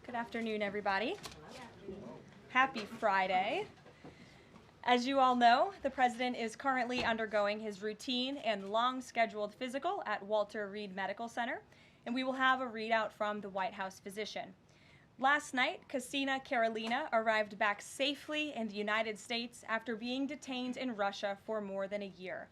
Good afternoon, everybody. Happy Friday. As you all know, the President is currently undergoing his routine and long-scheduled physical at Walter Reed Medical Center, and we will have a readout from the White House physician. Last night, Karoline arrived back safely in the United States after being detained in Russia for more than a year.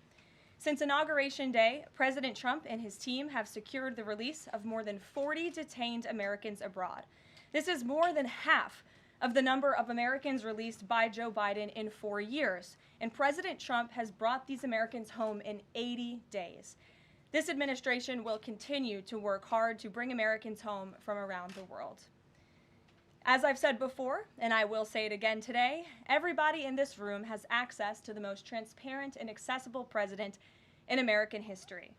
Since Inauguration Day, President Trump and his team have secured the release of more than 40 detained Americans abroad. This is more than half of the number of Americans released by Joe Biden in 4 years, and President Trump has brought these Americans home in 80 days. This administration will continue to work hard to bring Americans home from around the world. As I've said before, and I will say it again today, everybody in this room has access to the most transparent and accessible president in American history.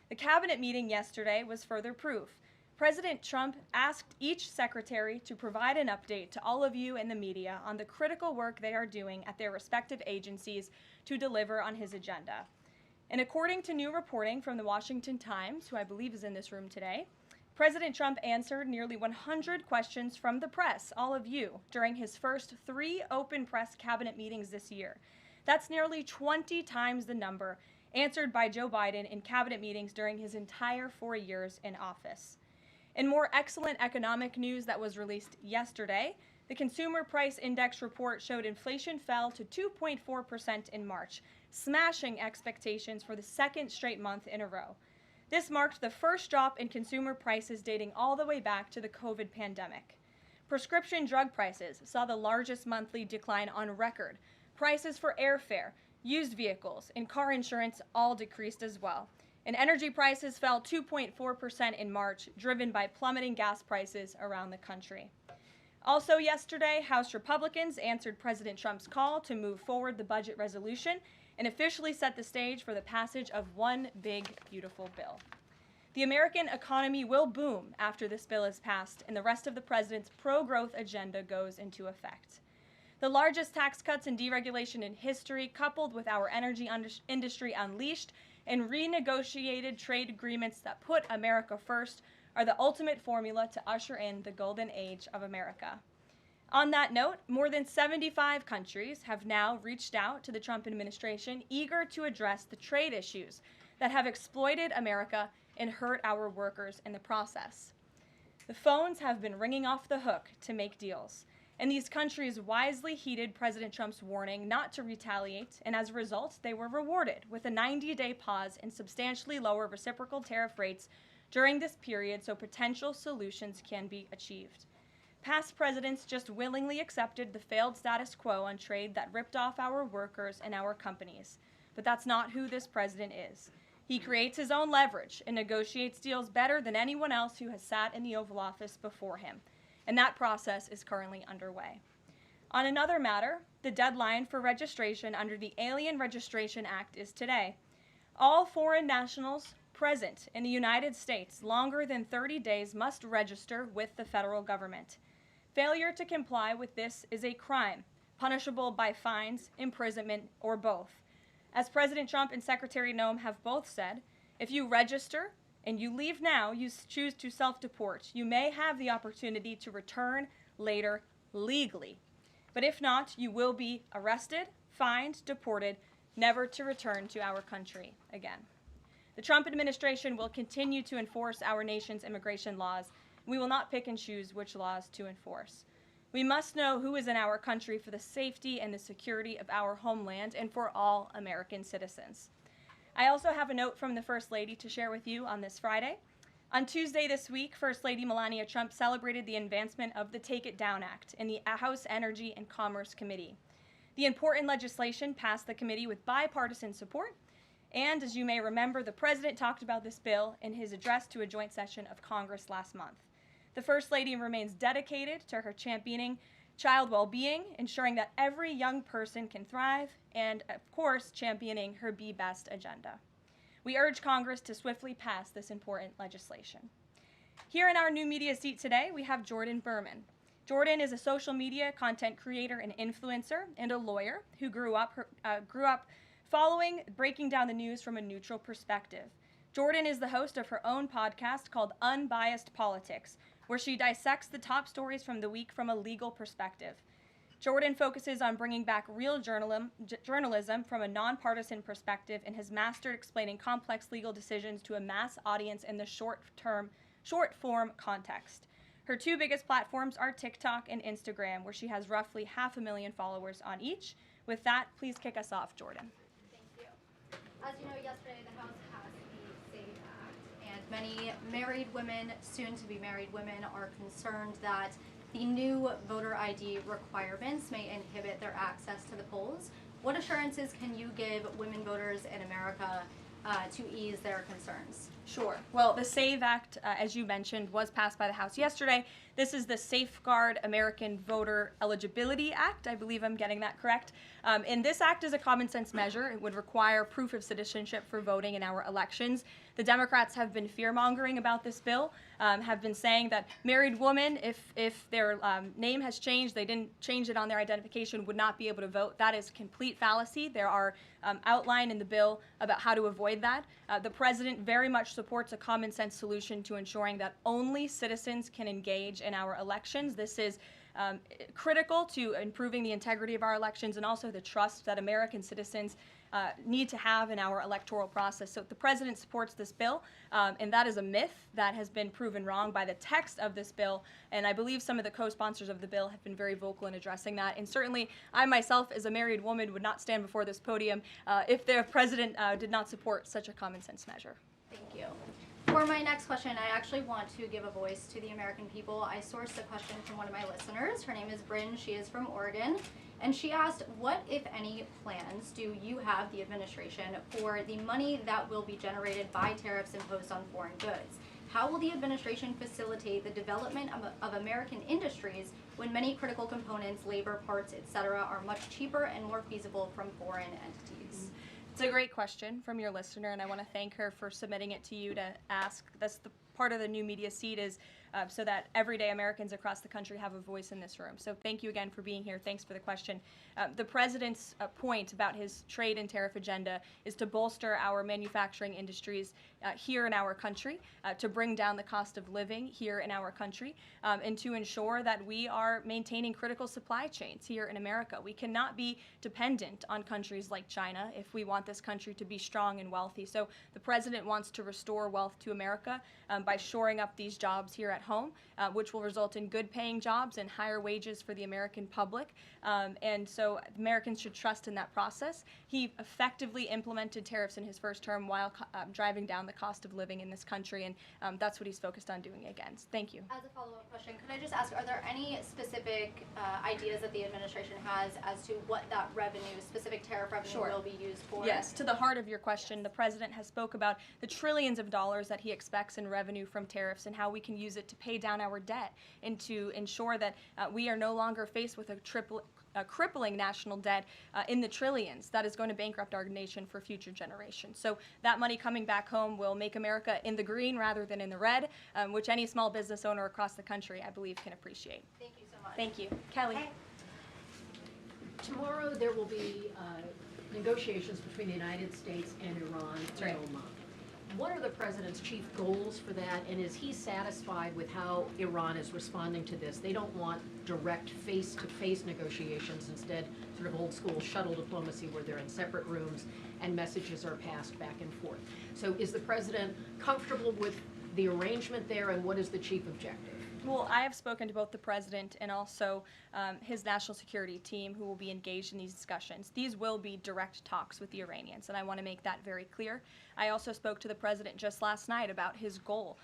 The cabinet meeting yesterday was further proof. President Trump asked each secretary to provide an update to all of you in the media on the critical work they are doing at their respective agencies to deliver on his agenda. And according to new reporting from the Washington Times, who I believe is in this room today, President Trump answered nearly 100 questions from the press, all of you, during his first 3 open press cabinet meetings this year. That's nearly 20 times the number answered by Joe Biden in cabinet meetings during his entire 4 years in office. In more excellent economic news that was released yesterday, the Consumer Price Index report showed inflation fell to 2.4% in March, smashing expectations for the second straight month in a row. This marked the first drop in consumer prices dating all the way back to the COVID pandemic. Prescription drug prices saw the largest monthly decline on record. Prices for airfare, used vehicles, and car insurance all decreased as well. And energy prices fell 2.4% in March, driven by plummeting gas prices around the country. Also yesterday, House Republicans answered President Trump's call to move forward the budget resolution and officially set the stage for the passage of one big, beautiful bill. The American economy will boom after this bill is passed and the rest of the president's pro-growth agenda goes into effect. The largest tax cuts and deregulation in history, coupled with our energy industry unleashed and renegotiated trade agreements that put America first, are the ultimate formula to usher in the golden age of America. On that note, more than 75 countries have now reached out to the Trump administration, eager to address the trade issues that have exploited America and hurt our workers in the process. The phones have been ringing off the hook to make deals, and these countries wisely heeded President Trump's warning not to retaliate, and as a result, they were rewarded with a 90-day pause and substantially lower reciprocal tariff rates during this period so potential solutions can be achieved. Past presidents just willingly accepted the failed status quo on trade that ripped off our workers and our companies. But that's not who this president is. He creates his own leverage and negotiates deals better than anyone else who has sat in the Oval Office before him. And that process is currently underway. On another matter, the deadline for registration under the Alien Registration Act is today. All foreign nationals present in the United States longer than 30 days must register with the federal government. Failure to comply with this is a crime, punishable by fines, imprisonment, or both. As President Trump and Secretary Noem have both said, if you register and you leave now, you choose to self-deport. You may have the opportunity to return later legally. But if not, you will be arrested, fined, deported, never to return to our country again. The Trump administration will continue to enforce our nation's immigration laws. We will not pick and choose which laws to enforce. We must know who is in our country for the safety and the security of our homeland and for all American citizens. I also have a note from the First Lady to share with you on this Friday. On Tuesday this week, First Lady Melania Trump celebrated the advancement of the Take It Down Act in the House Energy and Commerce Committee. The important legislation passed the committee with bipartisan support, and as you may remember, the President talked about this bill in his address to a joint session of Congress last month. The First Lady remains dedicated to her championing child well-being, ensuring that every young person can thrive, and of course, championing her Be Best agenda. We urge Congress to swiftly pass this important legislation. Here in our new media seat today, we have Jordan Berman. Jordan is a social media content creator and influencer and a lawyer who grew up following breaking down the news from a neutral perspective. Jordan is the host of her own podcast called Unbiased Politics, where she dissects the top stories from the week from a legal perspective. Jordan focuses on bringing back real journalism from a nonpartisan perspective and has mastered explaining complex legal decisions to a mass audience in the short-form context. Her two biggest platforms are TikTok and Instagram, where she has roughly 500,000 followers on each. With that, please kick us off, Jordan. Thank you. As you know, yesterday the House passed the SAVE Act, and many married women, soon-to-be married women, are concerned that the new voter ID requirements may inhibit their access to the polls. What assurances can you give women voters in America to ease their concerns? Sure. Well, the SAVE Act, as you mentioned, was passed by the House yesterday. This is the Safeguard American Voter Eligibility Act. I believe I'm getting that correct. And this act is a common sense measure. It would require proof of citizenship for voting in our elections. The Democrats have been fear-mongering about this bill, have been saying that married women, if their name has changed, they didn't change it on their identification, would not be able to vote. That is complete fallacy. There are outlined in the bill about how to avoid that. The president very much supports a common sense solution to ensuring that only citizens can engage in our elections. This is critical to improving the integrity of our elections and also the trust that American citizens need to have in our electoral process. So the president supports this bill, and that is a myth that has been proven wrong by the text of this bill, and I believe some of the co-sponsors of the bill have been very vocal in addressing that, and certainly I myself, as a married woman, would not stand before this podium if the president did not support such a common sense measure. Thank you. For my next question, I actually want to give a voice to the American people. I sourced a question from one of my listeners. Her name is Bryn. She is from Oregon. And she asked, what, if any, plans do you have, the administration, for the money that will be generated by tariffs imposed on foreign goods? How will the administration facilitate the development of American industries when many critical components, labor, parts, etc., are much cheaper and more feasible from foreign entities? It's a great question from your listener, and I want to thank her for submitting it to you to ask. That's the part of the new media seat is so that everyday Americans across the country have a voice in this room. So thank you again for being here. Thanks for the question. The president's point about his trade and tariff agenda is to bolster our manufacturing industries here in our country, to bring down the cost of living here in our country, and to ensure that we are maintaining critical supply chains here in America. We cannot be dependent on countries like China if we want this country to be strong and wealthy. So the president wants to restore wealth to America by shoring up these jobs here at home, which will result in good paying jobs and higher wages for the American public. And so Americans should trust in that process. He effectively implemented tariffs in his first term while driving down the cost of living in this country, and that's what he's focused on doing again. Thank you. As a follow-up question, could I just ask, are there any specific ideas that the administration has as to what that revenue, specific tariff revenue, Sure. will be used for? Yes, to the heart of your question, the president has spoke about the trillions of dollars that he expects in revenue from tariffs and how we can use it to pay down our debt and to ensure that we are no longer faced with a crippling national debt in the trillions that is going to bankrupt our nation for future generations. So that money coming back home will make America in the green rather than in the red, which any small business owner across the country, I believe, can appreciate. Thank you so much. Thank you. Kelly. Hey. Tomorrow there will be negotiations between the United States and Iran in right. Oman. What are the president's chief goals for that, and is he satisfied with how Iran is responding to this? They don't want direct face-to-face negotiations, instead sort of old-school shuttle diplomacy where they're in separate rooms and messages are passed back and forth. So is the president comfortable with the arrangement there, and what is the chief objective? Well, I have spoken to both the president and also his national security team who will be engaged in these discussions. These will be direct talks with the Iranians, and I want to make that very clear. I also spoke to the president just last night about his goal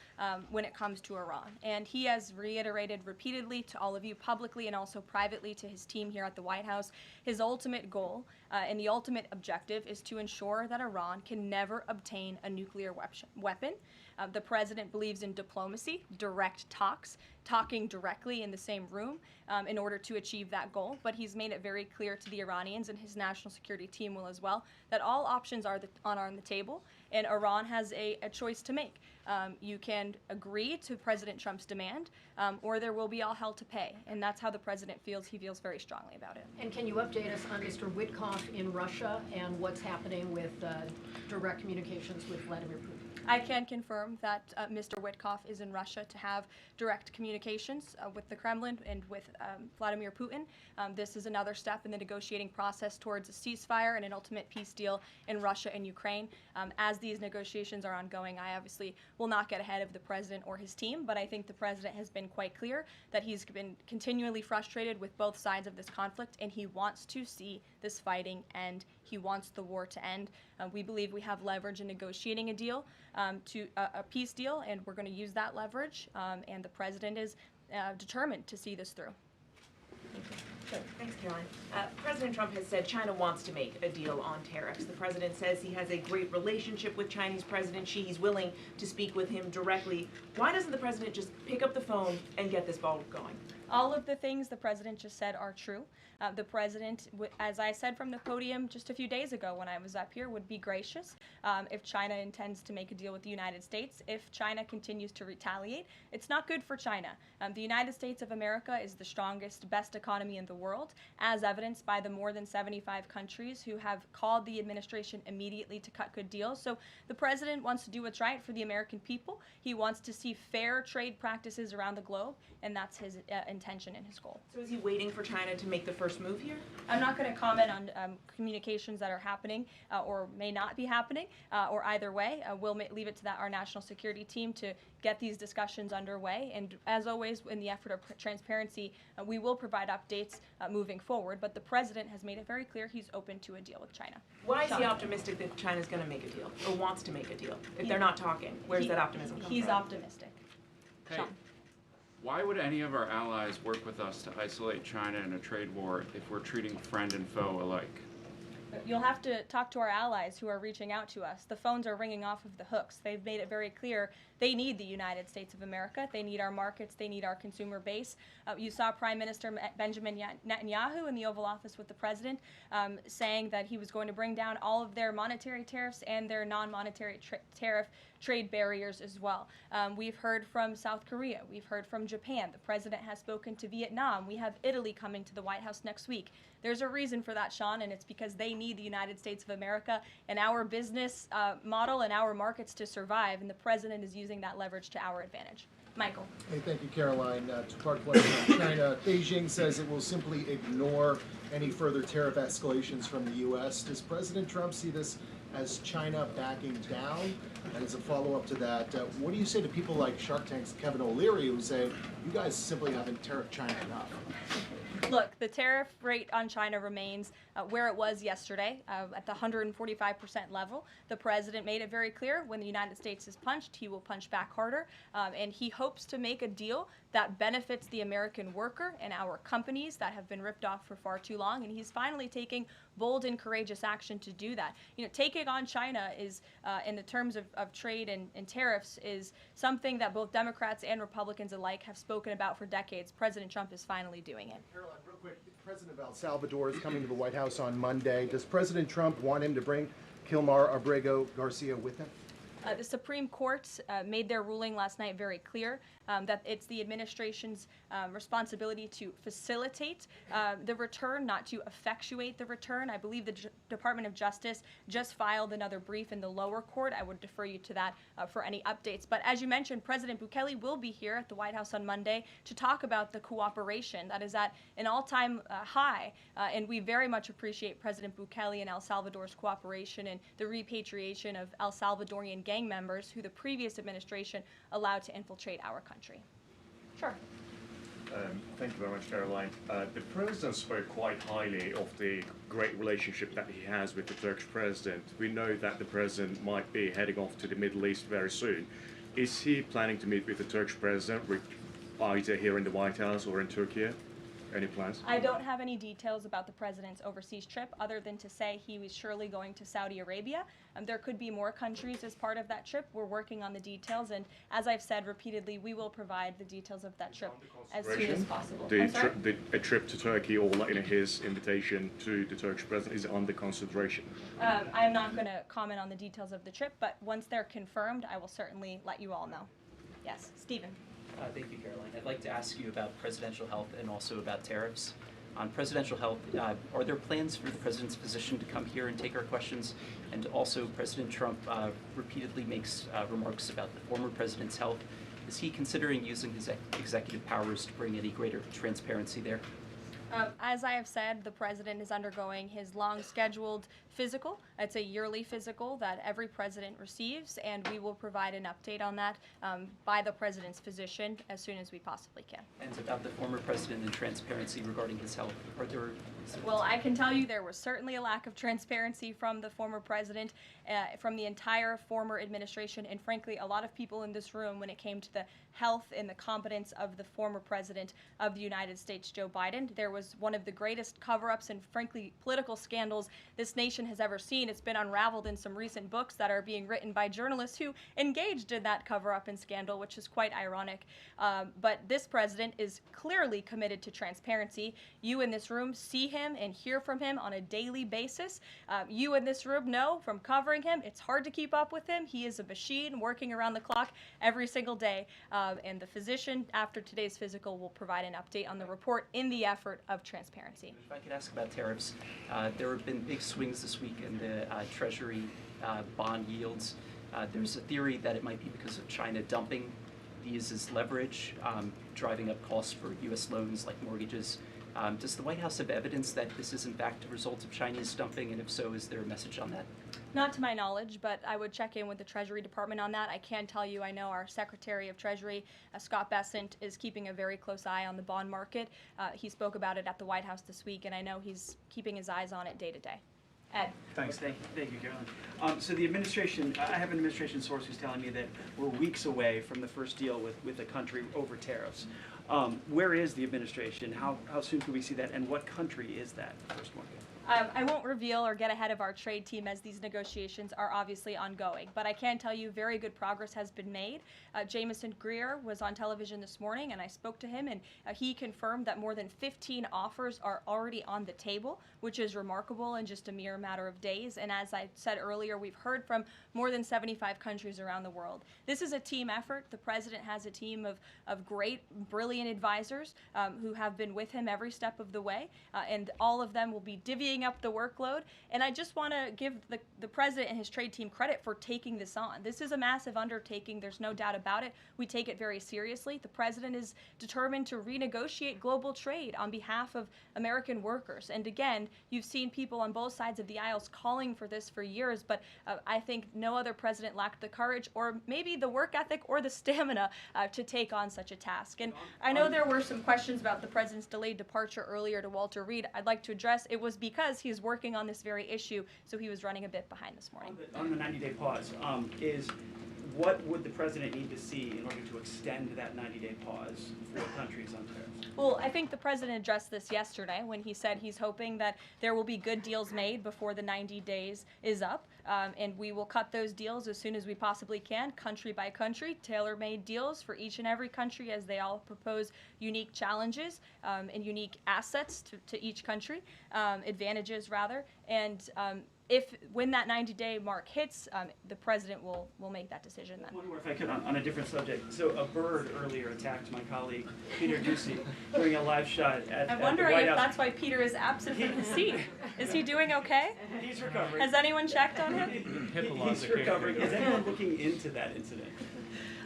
when it comes to Iran, and he has reiterated repeatedly to all of you publicly and also privately to his team here at the White House, his ultimate goal and the ultimate objective is to ensure that Iran can never obtain a nuclear weapon. The president believes in diplomacy, direct talks, talking directly in the same room in order to achieve that goal. But he's made it very clear to the Iranians, and his national security team will as well, that all options are on the table. and Iran has a choice to make. You can agree to President Trump's demand, or there will be all hell to pay, and that's how the president feels. He feels very strongly about it. And can you update us on Mr. Witkoff in Russia and what's happening with direct communications with Vladimir Putin? I can confirm that Mr. Witkoff is in Russia to have direct communications with the Kremlin and with Vladimir Putin. This is another step in the negotiating process towards a ceasefire and an ultimate peace deal in Russia and Ukraine. As these negotiations are ongoing, I obviously will not get ahead of the president or his team, but I think the president has been quite clear that he's been continually frustrated with both sides of this conflict, and he wants to see this fighting end. He wants the war to end. We believe we have leverage in negotiating a deal, to a peace deal, and we're going to use that leverage, and the president is determined to see this through. Sure. Thanks, Caroline. President Trump has said China wants to make a deal on tariffs. The president says he has a great relationship with Chinese President Xi. He's willing to speak with him directly. Why doesn't the president just pick up the phone and get this ball going? All of the things the president just said are true. The president, as I said from the podium just a few days ago when I was up here, would be gracious if China intends to make a deal with the United States. If China continues to retaliate, it's not good for China. The United States of America is the strongest, best economy in the world, as evidenced by the more than 75 countries who have called the administration immediately to cut good deals. So the president wants to do what's right for the American people. He wants to see fair trade practices around the globe, and that's his intention and his goal. So is he waiting for China to make the first move here? I'm not going to comment on communications that are happening or may not be happening, or either way. We'll leave it to our national security team to get these discussions underway. And as always, in the effort of transparency, we will provide updates moving forward. But the president has made it very clear he's open to a deal with China. Why is he optimistic that China's going to make a deal or wants to make a deal? If they're not talking, where's that optimism come from? He's optimistic. Hey, Sean. why would any of our allies work with us to isolate China in a trade war if we're treating friend and foe alike? You'll have to talk to our allies who are reaching out to us. The phones are ringing off of the hooks. They've made it very clear they need the United States of America. They need our markets. They need our consumer base. You saw Prime Minister Benjamin Netanyahu in the Oval Office with the president saying that he was going to bring down all of their monetary tariffs and their non-monetary tariff trade barriers as well. We've heard from South Korea. We've heard from Japan. The president has spoken to Vietnam. We have Italy coming to the White House next week. There's a reason for that, Sean, and it's because they need the United States of America and our business model and our markets to survive, and the president is using that leverage to our advantage. Michael. Hey, thank you, Caroline. Two-part question on China. Beijing says it will simply ignore any further tariff escalations from the U.S. Does President Trump see this as China backing down? And as a follow-up to that, what do you say to people like Shark Tank's Kevin O'Leary who say, you guys simply haven't tariffed China enough? Look, the tariff rate on China remains where it was yesterday, at the 145% level. The president made it very clear when the United States is punched, he will punch back harder, and he hopes to make a deal that benefits the American worker and our companies that have been ripped off for far too long, and he's finally taking bold and courageous action to do that. You know, taking on China is, in the terms of trade and tariffs, is something that both Democrats and Republicans alike have spoken about for decades. President Trump is finally doing it. Caroline, real quick, the president of El Salvador is coming to the White House on Monday. Does President Trump want him to bring Kilmar Abrego Garcia with him? The Supreme Court made their ruling last night very clear that it's the administration's responsibility to facilitate the return, not to effectuate the return. I believe the Department of Justice just filed another brief in the lower court. I would defer you to that for any updates. But as you mentioned, President Bukele will be here at the White House on Monday to talk about the cooperation that is at an all-time high. And we very much appreciate President Bukele and El Salvador's cooperation and the repatriation of El Salvadorian gang members who the previous administration allowed to infiltrate our country. Sure. Thank you very much, Caroline. The president spoke quite highly of the great relationship that he has with the Turkish president. We know that the president might be heading off to the Middle East very soon. Is he planning to meet with the Turkish president, either here in the White House or in Turkey? Any plans? I don't have any details about the president's overseas trip other than to say he was surely going to Saudi Arabia. There could be more countries as part of that trip. We're working on the details, and as I've said repeatedly, we will provide the details of that trip as soon as possible. I'm sorry? A trip to Turkey or his invitation to the Turkish president is under consideration? I'm not going to comment on the details of the trip, but once they're confirmed, I will certainly let you all know. Yes, Stephen. Thank you, Caroline. I'd like to ask you about presidential health and also about tariffs. On presidential health, are there plans for the president's physician to come here and take our questions? And also, President Trump repeatedly makes remarks about the former president's health. Is he considering using his executive powers to bring any greater transparency there? As I have said, the president is undergoing his long-scheduled physical. It's a yearly physical that every president receives, and we will provide an update on that by the president's physician as soon as we possibly can. And about the former president and transparency regarding his health, are there... Well, I can tell you there was certainly a lack of transparency from the former president, from the entire former administration, and frankly, a lot of people in this room when it came to the health and the competence of the former president of the United States, Joe Biden. There was one of the greatest cover-ups and frankly political scandals this nation has ever seen. It's been unraveled in some recent books that are being written by journalists who engaged in that cover-up and scandal, which is quite ironic. But this president is clearly committed to transparency. You in this room see him and hear from him on a daily basis. You in this room know from covering him, it's hard to keep up with him. He is a machine working around the clock every single day. And the physician, after today's physical, will provide an update on the report in the effort of transparency. If I could ask about tariffs, there have been big swings this week in the Treasury bond yields. There's a theory that it might be because of China dumping these as leverage, driving up costs for U.S. loans like mortgages. Does the White House have evidence that this is in fact a result of Chinese dumping, and if so, is there a message on that? Not to my knowledge, but I would check in with the Treasury Department on that. I can tell you I know our Secretary of Treasury, Scott Bessent, is keeping a very close eye on the bond market. He spoke about it at the White House this week, and I know he's keeping his eyes on it day to day. Ed. Thanks. Thank you, Caroline. So the administration, I have an administration source who's telling me that we're weeks away from the first deal with the country over tariffs. Where is the administration? How soon can we see that? And what country is that first one? I won't reveal or get ahead of our trade team as these negotiations are obviously ongoing, but I can tell you very good progress has been made. Jameson Greer was on television this morning and I spoke to him, and he confirmed that more than 15 offers are already on the table, which is remarkable in just a mere matter of days. And as I said earlier, we've heard from more than 75 countries around the world. This is a team effort. The president has a team of great, brilliant advisors who have been with him every step of the way, and all of them will be divvying up the workload. And I just want to give the president and his trade team credit for taking this on. This is a massive undertaking. There's no doubt about it. We take it very seriously. The president is determined to renegotiate global trade on behalf of American workers. And again, you've seen people on both sides of the aisles calling for this for years, but I think no other president lacked the courage or maybe the work ethic or the stamina to take on such a task. And I know there were some questions about the president's delayed departure earlier to Walter Reed. I'd like to address it was because he's working on this very issue, so he was running a bit behind this morning. On the 90-day pause, what would the president need to see in order to extend that 90-day pause for countries on tariffs? Well, I think the president addressed this yesterday when he said he's hoping that there will be good deals made before the 90 days is up, and we will cut those deals as soon as we possibly can, country by country, tailor-made deals for each and every country as they all propose unique challenges and unique assets to each country, advantages rather, and when that 90-day mark hits, the president will make that decision then. One more, if I could, on a different subject. So a bird earlier attacked my colleague, Peter Doocy, during a live shot at I'm the wondering White if House. that's why Peter is absent from his seat. Is he doing okay? He's recovering. Has anyone checked on him? He's recovering. Is anyone looking into that incident?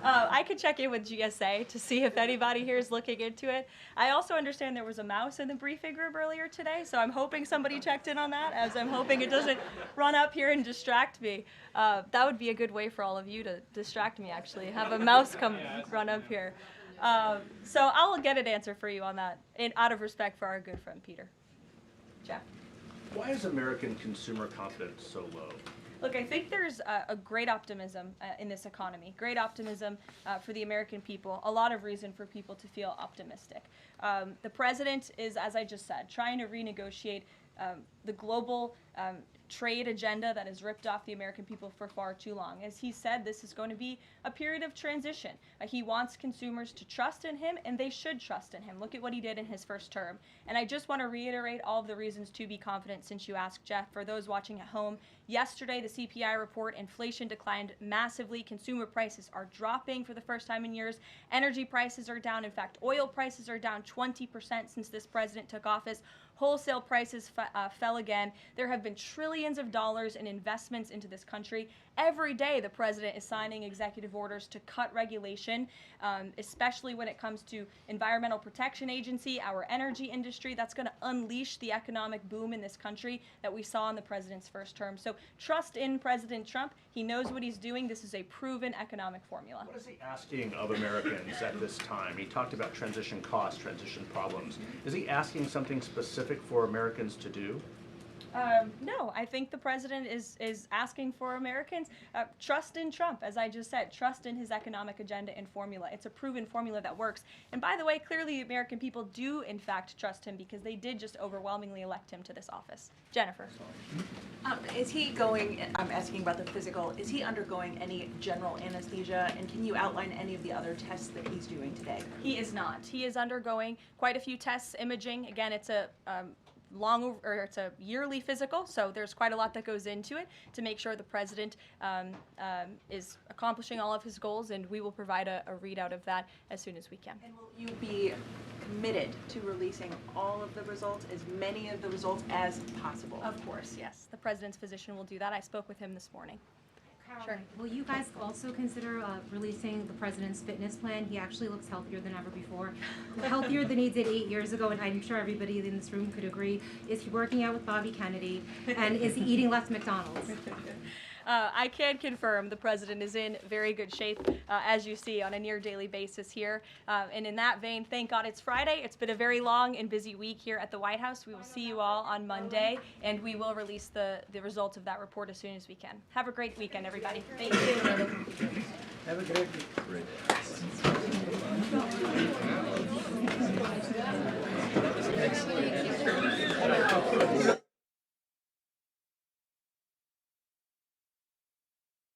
I could check in with GSA to see if anybody here is looking into it. I also understand there was a mouse in the briefing room earlier today, so I'm hoping somebody checked in on that, as I'm hoping it doesn't run up here and distract me. That would be a good way for all of you to distract me, actually, have a mouse come run up here. So I'll get an answer for you on that, out of respect for our good friend Peter. Jeff? Why is American consumer confidence so low? Look, I think there's a great optimism in this economy, great optimism for the American people, a lot of reason for people to feel optimistic. The president is, as I just said, trying to renegotiate the global trade agenda that has ripped off the American people for far too long. As he said, this is going to be a period of transition. He wants consumers to trust in him, and they should trust in him. Look at what he did in his first term. And I just want to reiterate all of the reasons to be confident since you asked, Jeff. For those watching at home, yesterday the CPI report, inflation declined massively. Consumer prices are dropping for the first time in years. Energy prices are down. In fact, oil prices are down 20% since this president took office. Wholesale prices fell again. There have been trillions of dollars in investments into this country. Every day the president is signing executive orders to cut regulation, especially when it comes to Environmental Protection Agency, our energy industry. That's going to unleash the economic boom in this country that we saw in the president's first term. So trust in President Trump. He knows what he's doing. This is a proven economic formula. What is he asking of Americans at this time? He talked about transition costs, transition problems. Is he asking something specific for Americans to do? No, I think the president is asking for Americans trust in Trump, as I just said, trust in his economic agenda and formula. It's a proven formula that works. And by the way, clearly the American people do in fact trust him because they did just overwhelmingly elect him to this office. Jennifer. Is he going, I'm asking about the physical, is he undergoing any general anesthesia, and can you outline any of the other tests that he's doing today? He is not. He is undergoing quite a few tests, imaging. Again, it's a it's a yearly physical, so there's quite a lot that goes into it to make sure the president is accomplishing all of his goals, and we will provide a readout of that as soon as we can. And will you be committed to releasing all of the results, as many of the results as possible? Of course, yes. The president's physician will do that. I spoke with him this morning. Sure. Will you guys also consider releasing the president's fitness plan? He actually looks healthier than ever before. Healthier than he did 8 years ago, and I'm sure everybody in this room could agree. Is he working out with Bobby Kennedy? And is he eating less McDonald's? I can confirm the president is in very good shape, as you see, on a near daily basis here. And in that vein, thank God it's Friday. It's been a very long and busy week here at the White House. We will see you all on Monday, and we will release the results of that report as soon as we can. Have a great weekend, everybody. Thank you. Have a great week.